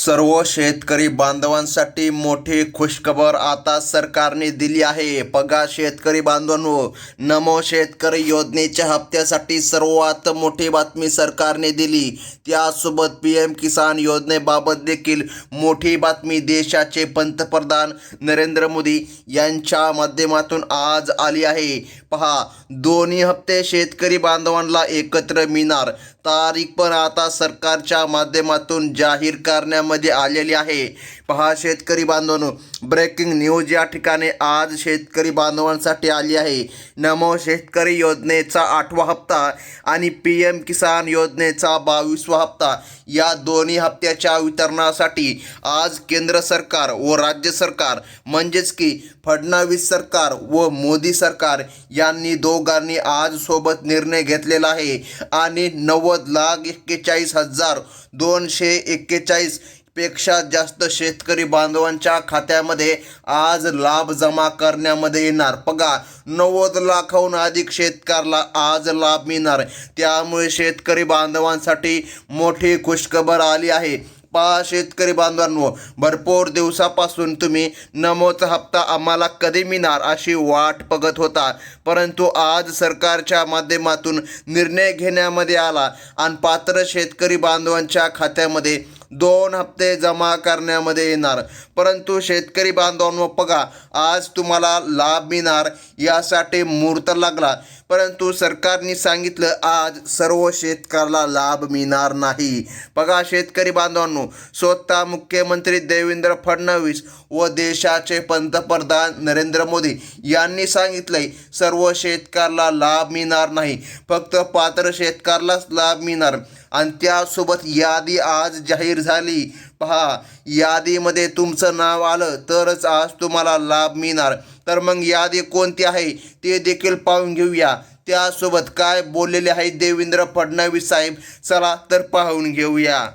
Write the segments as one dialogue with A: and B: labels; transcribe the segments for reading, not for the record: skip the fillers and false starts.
A: सर्व शेतकरी बांधवांसाठी मोठी खुशखबर आता सरकारने दिली आहे। बघा शेतकरी बांधवांनो, नमो शेतकरी योजनेच्या हप्त्यासाठी सर्वात मोठी बातमी सरकारने दिली। त्यासोबत पीएम किसान योजनेबाबत देखील मोठी बातमी देशाचे पंतप्रधान नरेंद्र मोदी यांच्या माध्यमातून आज आली आहे। पहा, दोन्ही हप्ते शेतकरी बांधवांना एकत्र मिळणार। तारीख पण आता सरकारच्या माध्यमातून जाहीर करण्यामध्ये आलेली आहे। पहा शेतकरी बांधवांनो, ब्रेकिंग न्यूज या ठिकाणी आज शेतकरी बांधवांसाठी आली आहे। नमो शेतकरी योजनेचा 8वा हप्ता आणि पीएम किसान योजनेचा 22वा हप्ता या दोन्ही हप्त्याच्या वितरणासाठी आज केंद्र सरकार व राज्य सरकार म्हणजेच की फडणवीस सरकार व मोदी सरकार यांनी दोघांनी आज सोबत निर्णय घेतलेला आहे आणि 90,41,241 पेक्षा जास्त शेतकरी बांधवांच्या खात्यामध्ये आज लाभ जमा करण्यामध्ये येणार। बघा, 90 लाखाहून अधिक शेतकऱ्याला आज लाभ मिळणार। त्यामुळे शेतकरी बांधवांसाठी मोठी खुशखबर आली आहे। पहा शेतकरी बांधवांनो, भरपूर दिवसापासून तुम्ही नमोचा हप्ता आम्हाला कधी मिळणार अशी वाट बघत होता, परंतु आज सरकारच्या माध्यमातून निर्णय घेण्यामध्ये आला आणि पात्र शेतकरी बांधवांच्या खात्यामध्ये 2 हप्ते जमा करण्यामध्ये येणार। परंतु शेतकरी बांधवांनो बघा, आज तुम्हाला लाभ मिळणार यासाठी मुहूर्त लागला, परंतु सरकारने सांगितलं आज सर्व शेतकऱ्याला लाभ मिळणार नाही। बघा शेतकरी बांधवांनो, स्वतः मुख्यमंत्री देवेंद्र फडणवीस व देशाचे पंतप्रधान नरेंद्र मोदी यांनी सांगितलंय सर्व शेतकऱ्याला लाभ मिळणार नाही, फक्त पात्र शेतकऱ्यालाच लाभ मिळणार। आणि त्यासोबत यादी आज जाहीर झाली। पहा, यादीमध्ये तुमचं नाव आलं तरच आज तुम्हाला लाभ मिळणार। तर मग यादी कोणती आहे ते देखील पाहून घेऊया। त्यासोबत काय बोललेले आहे देवेंद्र फडणवीस साहेब, चला तर पाहून घेऊया।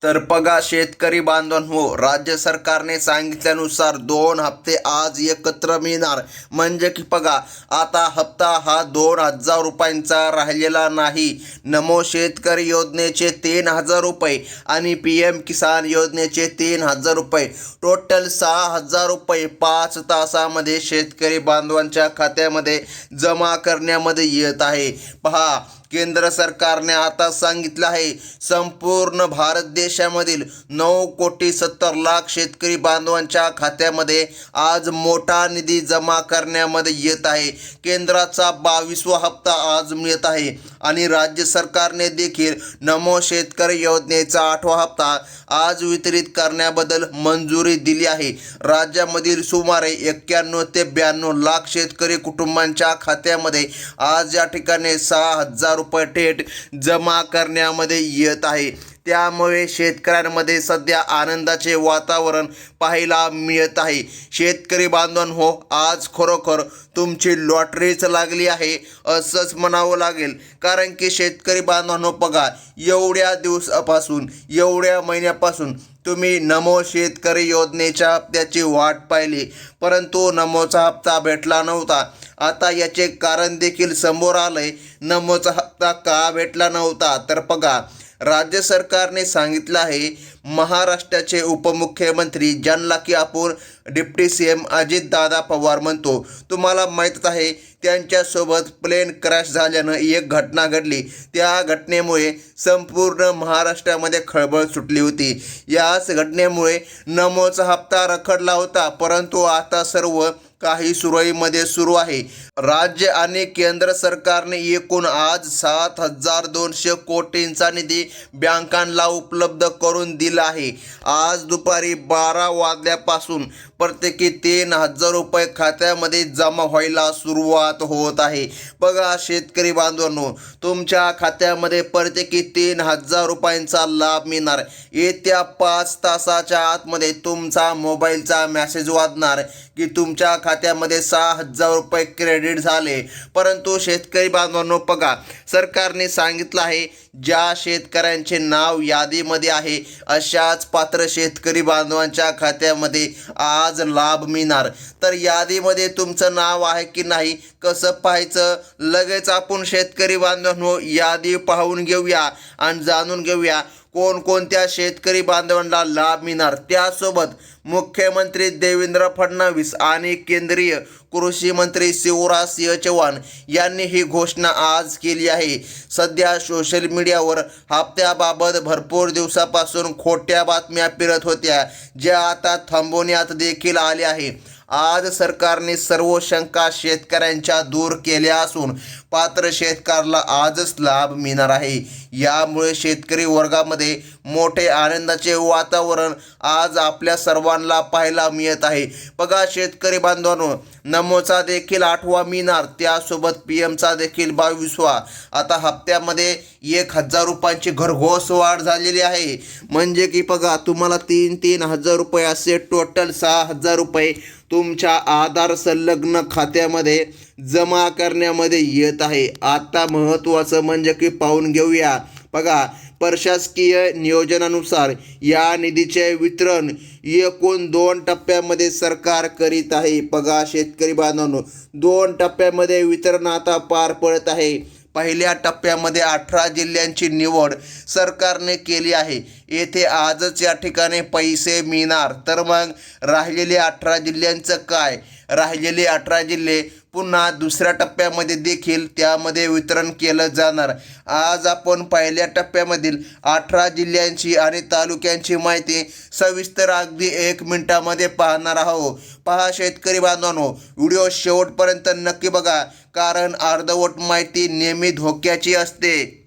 A: तर बघा शेतकरी बांधवांनो, राज्य सरकारने सांगितल्यानुसार 2 हप्ते आज एकत्र मिळणार। म्हणजे की बघा, आता हप्ता हा 2,000 रुपयांचा राहिलेला नाही। नमो शेतकरी योजनेचे 3,000 रुपये आणि पीएम किसान योजनेचे 3,000 रुपये, टोटल 6,000 रुपये 5 तासामध्ये शेतकरी बांधवांच्या खात्यामध्ये जमा करण्यामध्ये येत आहे। पहा, केंद्र सरकारने आता सांगितलं आहे संपूर्ण भारत देशामधील 9,70,00,000 शेतकरी बांधवांच्या खात्यामध्ये आज मोठा निधी जमा करण्यामध्ये येत आहे। केंद्राचा 22वा हप्ता आज मिळत आहे आणि राज्य सरकारने देखील नमो शेतकरी योजनेचा 8वा हप्ता आज वितरित करण्याबद्दल मंजुरी दिली आहे। राज्यामधील सुमारे 91 ते 92 लाख शेतकरी कुटुंबांच्या खात्यामध्ये आज या ठिकाणी 6,000 रुपये थेट जमा करण्यामध्ये येत आहे। त्यामुळे शेतकऱ्यांमध्ये सध्या आनंदाचे वातावरण पाहायला मिळत आहे। शेतकरी बांधवांनो, आज खरोखर तुमची लॉटरीच लागली आहे असंच म्हणावं लागेल, कारण की शेतकरी बांधवांनो बघा, एवढ्या दिवसापासून एवढ्या महिन्यापासून तुम्ही नमो शेतकरी योजनेच्या हप्त्याची वाट पाहिली, परंतु नमोचा हप्ता भेटला नव्हता। आता याचे कारण देखील समोर आलंय, नमोचा हप्ता का भेटला नव्हता। तर बघा, राज्य सरकारने सांगितलं आहे, महाराष्ट्राचे उपमुख्यमंत्री ज्यांना की आपण डिप्टी सीएम अजितदादा पवार म्हणतो, तुम्हाला माहीतच आहे त्यांच्यासोबत प्लेन क्रॅश झाल्यानं एक घटना घडली। त्या घटनेमुळे संपूर्ण महाराष्ट्रामध्ये खळबळ सुटली होती। याच घटनेमुळे नमोचा हप्ता रखडला होता, परंतु आता सर्व काही सुरळीमध्ये सुरू आहे। राज्य आणि केंद्र सरकारने एकूण आज 7,200 कोटींचा निधी बँकांना उपलब्ध करून दिला आहे। आज दुपारी 12 वाजल्यापासून प्रत्येकी 3,000 रुपये खात्यामध्ये जमा व्हायला सुरुवात होत आहे। बघा शेतकरी बांधवांनो, तुमच्या खात्यामध्ये प्रत्येकी 3,000 रुपयांचा लाभ मिळणार। येत्या 5 तासाच्या आतमध्ये तुमचा मोबाईलचा मेसेज वाजणार की तुमच्या खात्यामध्ये 6,000 रुपये क्रेडिट झाले। परंतु शेतकरी बांधवांनो बघा, सरकारने सांगितलं आहे ज्या शेतकऱ्यांचे नाव यादीमध्ये आहे अशाच पात्र शेतकरी बांधवांच्या खात्यामध्ये आज लाभ मिळणार। तर यादीमध्ये तुमचं नाव आहे की नाही कसं पाहायचं, लगेच आपण शेतकरी बांधवांनो यादी पाहून घेऊया आणि जाणून घेऊया कोणकोणत्या शेतकरी बांधवांना लाभ मिळणार, त्यासोबत मुख्यमंत्री देवेंद्र फडणवीस आणि केंद्रीय कृषी मंत्री शिवराज सिंह चौहान यांनी ही घोषणा आज केली आहे. सध्या सोशल मीडियावर हप्त्याबाबत भरपूर दिवसापासून खोट्या बातम्या फिरत होत्या, ज्या आता थांबवण्यात देखील आल्या आहे. आज सरकारने सर्व शंका शेतकऱ्यांच्या दूर केल्या असून पात्र शेतकऱ्याला आजच लाभ मिळणार आहे. यामुळे शेतकरी वर्गामध्ये मोठे आनंदाचे वातावरण आज आपल्या सर्वांना पाहायला मिळत आहे. बघा शेतकरी बांधवांनो, नमोचा देखील 8वा मिळणार, त्यासोबत PM चा देखील 22वा. आता हप्त्यामध्ये 1,000 रुपयांची घरघोस वाढ झालेली आहे. म्हणजे की बघा तुम्हाला 3,000 रुपये असे टोटल 6,000 रुपये तुमच्या आधार संलग्न खात्यामध्ये जमा करण्यामध्ये येत आहे. आता महत्त्वाचं म्हणजे की पाहून घेऊया. बघा प्रशासकीय नियोजनानुसार या निधीचे वितरण एकूण 2 टप्प्यामध्ये सरकार करीत आहे. बघा शेतकरी बांधवांनो, 2 टप्प्यामध्ये वितरण आता पार पडत आहे. पहिल्या टप्प्यामध्ये 18 जिल्ह्यांची निवड सरकारने केली आहे. येथे आजच या ठिकाणी पैसे मिळणार. तर मग राहिलेले 18 जिल्ह्यांचं काय? राहिलेले 18 जिल्हे पुन्हा दुसऱ्या टप्प्यामध्ये देखील त्यामध्ये वितरण केलं जाणार. आज आपण पहिल्या टप्प्यामधील 18 जिल्ह्यांची आणि तालुक्यांची माहिती सविस्तर अगदी 1 मिनिटामध्ये पाहणार आहोत. पहा शेतकरी बांधवांनो, व्हिडिओ शेवटपर्यंत नक्की बघा, कारण अर्धवट माहिती नेहमी धोक्याची असते.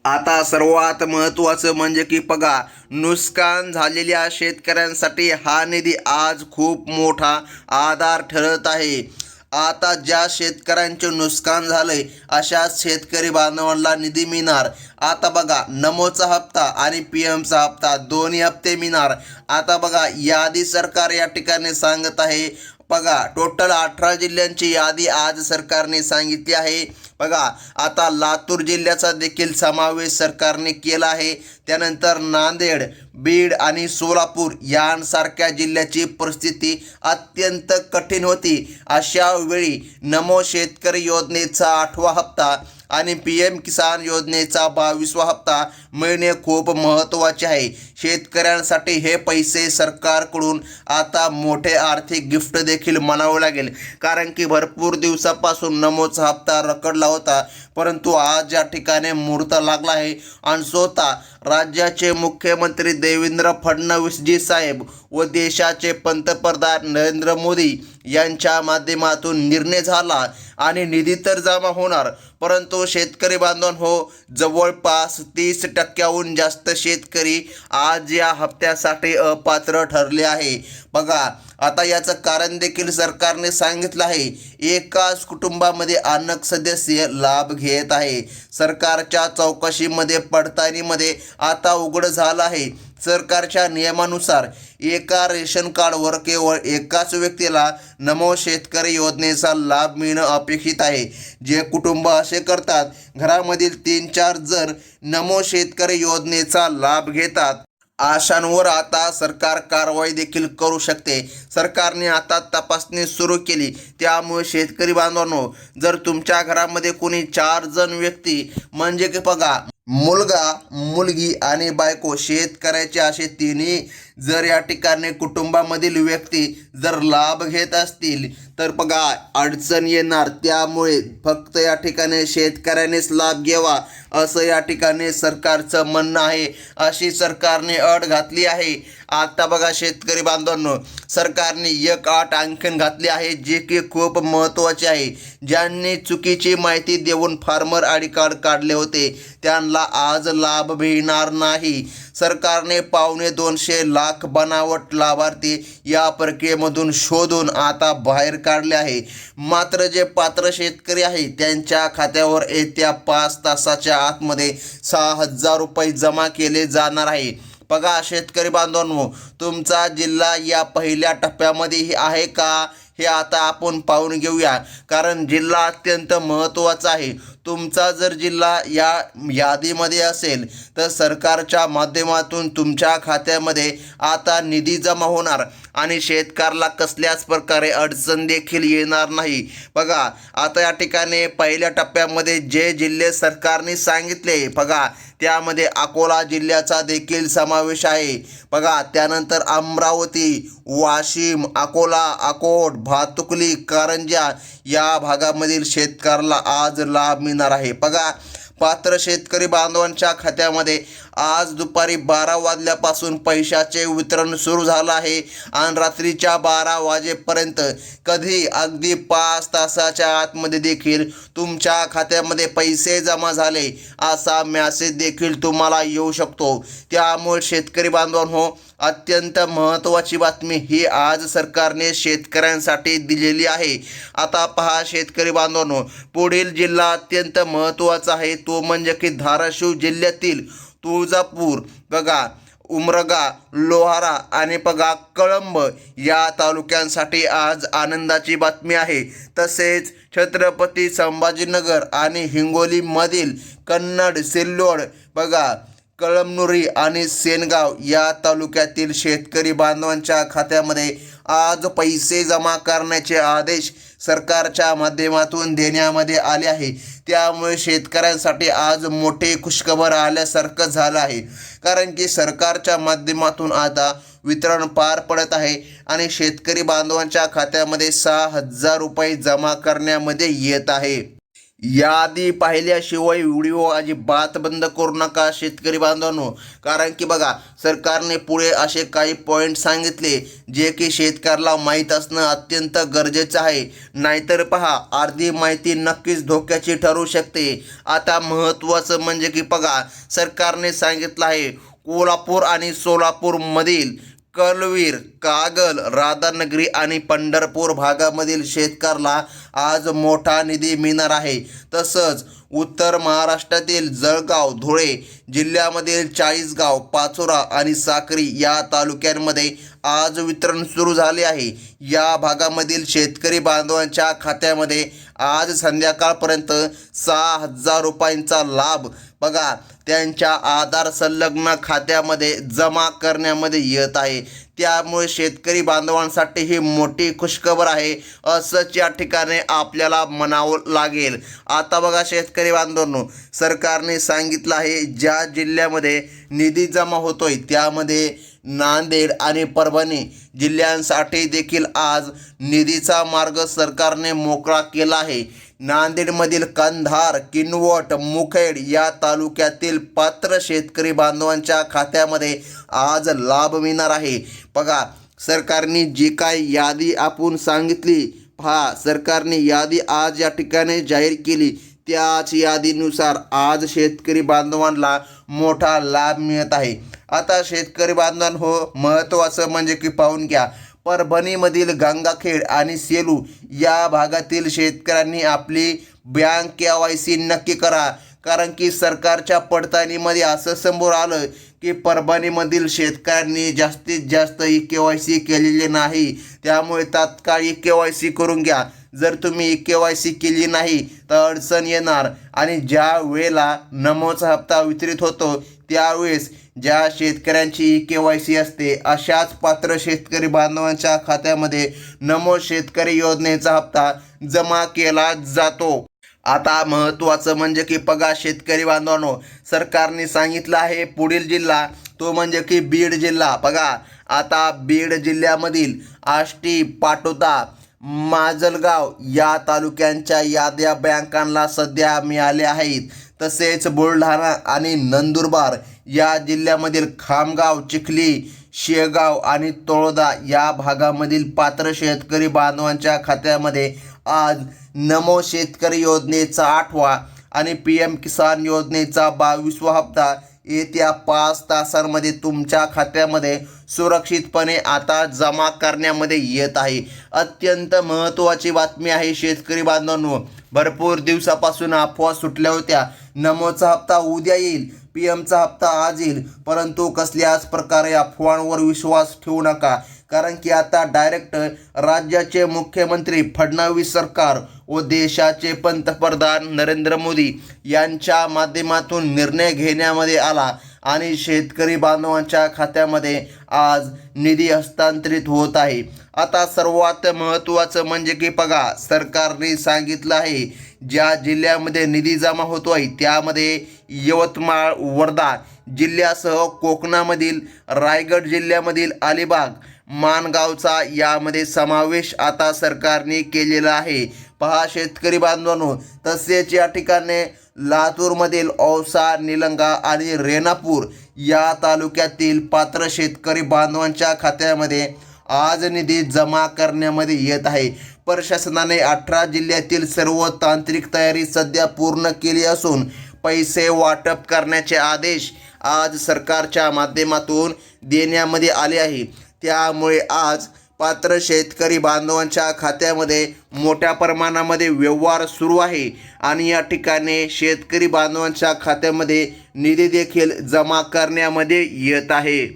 A: आता सर्वात महत्त्वाचं म्हणजे की बघा, नुकसान झालेल्या शेतकऱ्यांसाठी हा निधी आज खूप मोठा आधार ठरत आहे. आता ज्या शेतकऱ्यांचे नुकसान झालंय अशा शेतकरी बांधवांना निधी मिळणार. आता बघा नमोचा हप्ता आणि PM चा हप्ता दोन्ही हप्ते मिळणार. आता बघा यादी सरकार या ठिकाणी सांगत आहे. बघा टोटल 18 जिल्ह्यांची यादी आज सरकारने सांगितली आहे. बघा आता लातूर जिल्ह्याचा देखील समावेश सरकारने केला आहे. त्यानंतर नांदेड, बीड आणि सोलापूर यांसारख्या जिल्ह्याची परिस्थिती अत्यंत कठीण होती. अशा वेळी नमो शेतकरी योजनेचा 8वा हप्ता आणि PM किसान योजनेचा 22वा हप्ता मिळणे खूप महत्त्वाचे आहे. शेतकऱ्यांसाठी हे पैसे सरकारकडून आता मोठे आर्थिक गिफ्ट देखील म्हणावं लागेल, कारण की भरपूर दिवसापासून नमोचा हप्ता रखडला होता. परंतु आज या ठिकाणी मुहूर्त लागला आहे आणि स्वतः राज्याचे मुख्यमंत्री देवेंद्र फडणवीसजी साहेब व देशाचे पंतप्रधान नरेंद्र मोदी यांच्या माध्यमातून निर्णय झाला आणि निधी तर जमा होणार, परंतु शेतकरी बांधवांनो जवळपास 30% जास्त शेतकरी आज या हप्त्यासाठी अपात्र ठरले आहे. बघा आता याचं कारण देखील सरकारने सांगितलं आहे. एकाच कुटुंबामध्ये अनेक सदस्य लाभ घेत आहे. सरकारच्या चौकशीमध्ये पडताळणीमध्ये आता उघड झालं आहे. सरकारच्या नियमानुसार एका रेशन कार्डवर केवळ एकाच व्यक्तीला नमो शेतकरी योजनेचा लाभ मिळणं अपेक्षित आहे. जे कुटुंब असे करतात, घरामधील 3-4 जण नमो शेतकरी योजनेचा लाभ घेतात, अशांवर आता सरकार कारवाई देखील करू शकते. सरकारने आता तपासणी सुरू केली. त्यामुळे शेतकरी बांधवांनो, जर तुमच्या घरामध्ये कोणी 4 जण व्यक्ती म्हणजे की बघा मुलगा, मुलगी आणि बायको शेतकऱ्याचे असे तिन्ही जर या ठिकाणी कुटुंबामधील व्यक्ती जर लाभ घेत असतील तर बघा अडचण येणार. त्यामुळे फक्त या ठिकाणी शेतकऱ्यानेच लाभ घ्यावा असं या ठिकाणी सरकारचं म्हणणं आहे. अशी सरकारने अट घातली आहे. आता बघा शेतकरी बांधवांनो, सरकारने एक अट आणखीन घातली आहे जे की खूप महत्त्वाचे आहे. ज्यांनी चुकीची माहिती देऊन फार्मर आय डी कार्ड काढले होते त्यांना आज लाभ मिळणार नाही. सरकारने 250 लाख बनावट लाभार्थी या प्रक्रियेमधून शोधून आता बाहेर काढले आहे. मात्र जे पात्र शेतकरी आहे त्यांच्या खात्यावर येत्या 5 तासाच्या आतमध्ये 6,000 रुपये जमा केले जाणार आहे. बघा शेतकरी बांधवांनो, तुमचा जिल्हा या पहिल्या टप्प्यामध्ये आहे का हे आता आपण पाहून घेऊया, कारण जिल्हा अत्यंत महत्त्वाचा आहे. तुमचा जर जिल्हा या यादीमध्ये असेल तर सरकारच्या माध्यमातून तुमच्या खात्यामध्ये आता निधी जमा होणार. आणि शेतकऱ्याला कसल्याच प्रकारे अडचण देखील येणार नाही. बघा आता या ठिकाणी पहिल्या टप्प्यामध्ये जे जिल्हे सरकारने सांगितले बघा त्यामध्ये अकोला जिल्ह्याचा देखील समावेश आहे. बघा त्यानंतर अमरावती, वाशिम, अकोला, अकोट, भातुकली, कारंजा या भागामधील शेतकऱ्याला आज लाभ मिळणार आहे. बघा पात्र शेतकरी बांधवांच्या खात्यामध्ये आज दुपारी 12 वाजल्यापासून पैशाचे वितरण सुरू झालं आहे आणि रात्रीच्या 12 वाजेपर्यंत कधी अगदी 5 तासाच्या आतमध्ये देखील तुमच्या खात्यामध्ये पैसे जमा झाले असा मेसेज देखील तुम्हाला येऊ शकतो. त्यामुळे शेतकरी बांधवांनो अत्यंत महत्त्वाची बातमी ही आज सरकारने शेतकऱ्यांसाठी दिलेली आहे. आता पहा शेतकरी बांधवांनो पुढील जिल्हा अत्यंत महत्त्वाचा आहे तो म्हणजे की धाराशिव जिल्ह्यातील तुळजापूर बघा उमरगा, लोहारा आणि बघा कळंब या तालुक्यांसाठी आज आनंदाची बातमी आहे. तसेच छत्रपती संभाजीनगर आणि हिंगोलीमधील कन्नड, सिल्लोड बघा कळमनुरी आणि सेनगाव या तालुक्यातील शेतकरी बांधवांच्या खात्यामध्ये आज पैसे जमा करण्याचे आदेश सरकारच्या माध्यमातून देण्यामध्ये आले आहे. त्यामुळे शेतकऱ्यांसाठी आज मोठे खुशखबर आल्यासारखं झालं आहे. कारण की सरकारच्या माध्यमातून आता वितरण पार पडत आहे आणि शेतकरी बांधवांच्या खात्यामध्ये 6,000 रुपये जमा करण्यामध्ये येत आहे. यादी पाहिल्याशिवाय व्हिडिओ अजिबात बंद करू नका शेतकरी बांधवांनो. कारण की बघा सरकारने पुढे असे काही पॉईंट सांगितले जे की शेतकऱ्याला माहीत असणं अत्यंत गरजेचं आहे. नाहीतर पहा अर्धी माहिती नक्कीच धोक्याची ठरू शकते. आता महत्त्वाचं म्हणजे की बघा सरकारने सांगितलं आहे कोल्हापूर आणि सोलापूरमधील कलवीर, कागल, राधानगरी आणि पंढरपूर भागामधील शेतकऱ्याला आज मोठा निधी मिळणार आहे. तसंच उत्तर महाराष्ट्रातील जळगाव, धुळे जिल्ह्यामधील चाळीसगाव, पाचोरा आणि साक्री या तालुक्यांमध्ये आज वितरण सुरू झाले आहे. या भागामधील शेतकरी बांधवांच्या खात्यामध्ये आज संध्याकाळपर्यंत 6,000 रुपयांचा लाभ बघा त्यांच्या आधार संलग्न खात्यामध्ये जमा करण्यामध्ये येत आहे. त्यामुळे शेतकरी बांधवांसाठी ही मोठी खुशखबर आहे असंच या ठिकाणी आपल्याला म्हणावं लागेल. आता बघा शेतकरी बांधवांनो सरकारने सांगितलं आहे ज्या जिल्ह्यामध्ये निधी जमा होतोय त्यामध्ये नांदेड आणि परभणी जिल्ह्यांसाठी देखील आज निधीचा मार्ग सरकारने मोकळा केला आहे. नांदेडमधील कंधार, किनवट, मुखेड या तालुक्यातील पात्र शेतकरी बांधवांच्या खात्यामध्ये आज लाभ मिळणार आहे. बघा सरकारने जी काय यादी आपण सांगितली पहा सरकारने यादी आज या ठिकाणी जाहीर केली त्याच यादीनुसार आज शेतकरी बांधवांना मोठा लाभ मिळत आहे. आता शेतकरी बांधवांनो महत्त्वाचं म्हणजे की पाहून घ्या परभणीमधील गंगाखेड आणि सेलू या भागातील शेतकऱ्यांनी आपली बँक KYC नक्की करा. कारण की सरकारच्या पडताळणीमध्ये असं समोर आलं की परभणीमधील शेतकऱ्यांनी जास्तीत जास्त KYC केलेले नाही. त्यामुळे तात्काळ KYC करून घ्या. जर तुम्ही KYC केली नाही तर अडचण येणार आणि ज्या वेळेला नमोचा हप्ता वितरित होतो त्यावेळेस ज्या शेतकऱ्यांची KYC असते अशाच पात्र शेतकरी बांधवांच्या खात्यामध्ये नमो शेतकरी योजनेचा हप्ता जमा केला जातो. आता महत्त्वाचं म्हणजे की बघा शेतकरी बांधवांनो सरकारने सांगितलं आहे पुढील जिल्हा तो म्हणजे की बीड जिल्हा. बघा आता बीड जिल्ह्यामधील आष्टी, पाटोदा, माजलगाव या तालुक्यांच्या याद्या बँकांना सध्या मिळाल्या आहेत. तसेच बुलढाणा आणि नंदुरबार या जिल्ह्यामधील खामगाव, चिखली, शेगाव आणि तळोदा या भागामधील पात्र शेतकरी बांधवांच्या खात्यामध्ये आज नमो शेतकरी योजनेचा 8वा आणि PM किसान योजनेचा 22वा हप्ता येत्या 5 तासांमध्ये तुमच्या खात्यामध्ये सुरक्षितपणे आता जमा करण्यामध्ये येत आहे. अत्यंत महत्त्वाची बातमी आहे शेतकरी बांधवांनो. भरपूर दिवसापासून अफवा सुटल्या होत्या नमोचा हप्ता उद्या येईल, PMचा हप्ता आज येईल, परंतु कसल्याच प्रकारे अफवांवर विश्वास ठेवू नका. कारण की आता डायरेक्ट राज्याचे मुख्यमंत्री फडणवीस सरकार व देशाचे पंतप्रधान नरेंद्र मोदी यांच्या माध्यमातून निर्णय घेण्यामध्ये आला आणि शेतकरी बांधवांच्या खात्यामध्ये आज निधी हस्तांतरित होत आहे. आता सर्वात महत्त्वाचं म्हणजे की बघा, सरकारने सांगितलं आहे ज्या जिल्ह्यामध्ये निधी जमा होतो आहे त्यामध्ये यवतमाळ, वर्धा जिल्ह्यासह कोकणामधील रायगड जिल्ह्यामधील अलिबाग, माणगावचा यामध्ये समावेश आता सरकारने केलेला आहे. पहा शेतकरी बांधवांनो, तसेच या ठिकाणी लातूरमधील औसा, निलंगा आणि रेणापूर या तालुक्यातील पात्र शेतकरी बांधवांच्या खात्यामध्ये आज निधी जमा करण्यामध्ये येत आहे. प्रशासनाने 18 जिल्ह्यातील सर्व तांत्रिक तयारी सध्या पूर्ण केली असून पैसे वाटप करण्याचे आदेश आज सरकारच्या माध्यमातून देण्यामध्ये आले आहे. त्यामुळे आज पात्र शेतकरी बांधवांच्या खात्यामध्ये मोठ्या प्रमाणामध्ये व्यवहार सुरू आहे आणि या ठिकाणी शेतकरी बांधवांच्या खात्यामध्ये निधी देखील जमा करण्यामध्ये येत आहे.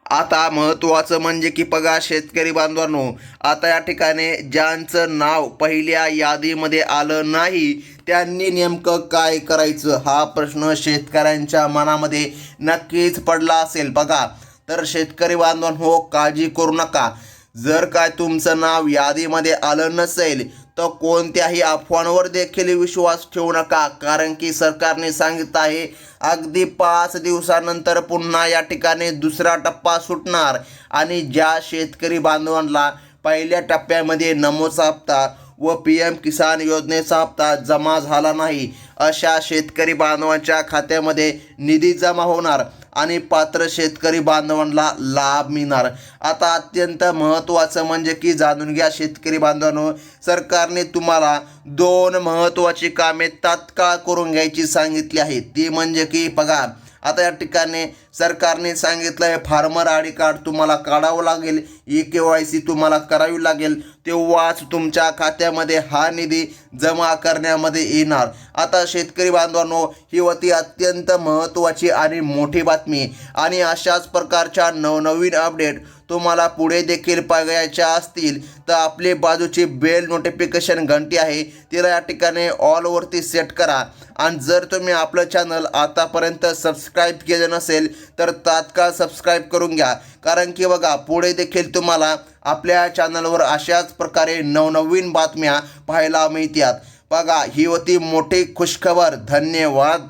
A: आता महत्त्वाचं म्हणजे की बघा शेतकरी बांधवांनो, आता या ठिकाणी ज्यांचं नाव पहिल्या यादीमध्ये आलं नाही त्यांनी नेमकं काय करायचं हा प्रश्न शेतकऱ्यांच्या मनामध्ये नक्कीच पडला असेल. बघा, तर शेतकरी बांधवांनो काळजी करू नका. जर काय तुमचं नाव यादीमध्ये आलं नसेल तर कोणत्याही अफवांवर देखील विश्वास ठेवू नका, कारण की सरकारने सांगितलं आहे अगदी 5 दिवसानंतर पुन्हा या ठिकाणी दुसरा टप्पा सुटणार आणि ज्या शेतकरी बांधवांना पहिल्या टप्प्यामध्ये नमोचा हप्ता व PM किसान योजनेचा हप्ता जमा झाला नाही अशा शेतकरी बांधवांच्या खात्यामध्ये निधी जमा होणार आणि पात्र शेतकरी बांधवांना लाभ मिळणार. आता अत्यंत महत्त्वाचं म्हणजे की जाणून घ्या शेतकरी बांधवांनो, सरकारने तुम्हाला 2 महत्त्वाची कामे तात्काळ करून घ्यायची सांगितली आहेत. ती म्हणजे की बघा, आता या ठिकाणी सरकारने सांगितलं आहे फार्मर आय.डी. कार्ड तुम्हाला काढावं लागेल, EKYC तुम्हाला करावी लागेल, तेव्हाच तुमच्या खात्यामध्ये हा निधी जमा करण्यामध्ये येणार. आता शेतकरी बांधवांनो, ही होती अत्यंत महत्त्वाची आणि मोठी बातमी आणि अशाच प्रकारच्या नवनवीन अपडेट तुम्हाला पुढे देखील पाहायच्या असतील तर आपली बाजूची बेल नोटिफिकेशन घंटी आहे तिला या ठिकाणी ऑलवरती सेट करा आणि जर तुम्ही आपलं चॅनल आतापर्यंत सबस्क्राईब केलं नसेल तर तात्काळ सबस्क्राईब करून घ्या, कारण की बघा पुढे देखील तुम्हाला आपल्या चॅनलवर अशाच प्रकारे नवनवीन बातम्या पाहायला मिळतात. बघा, ही होती मोठी खुशखबर. धन्यवाद.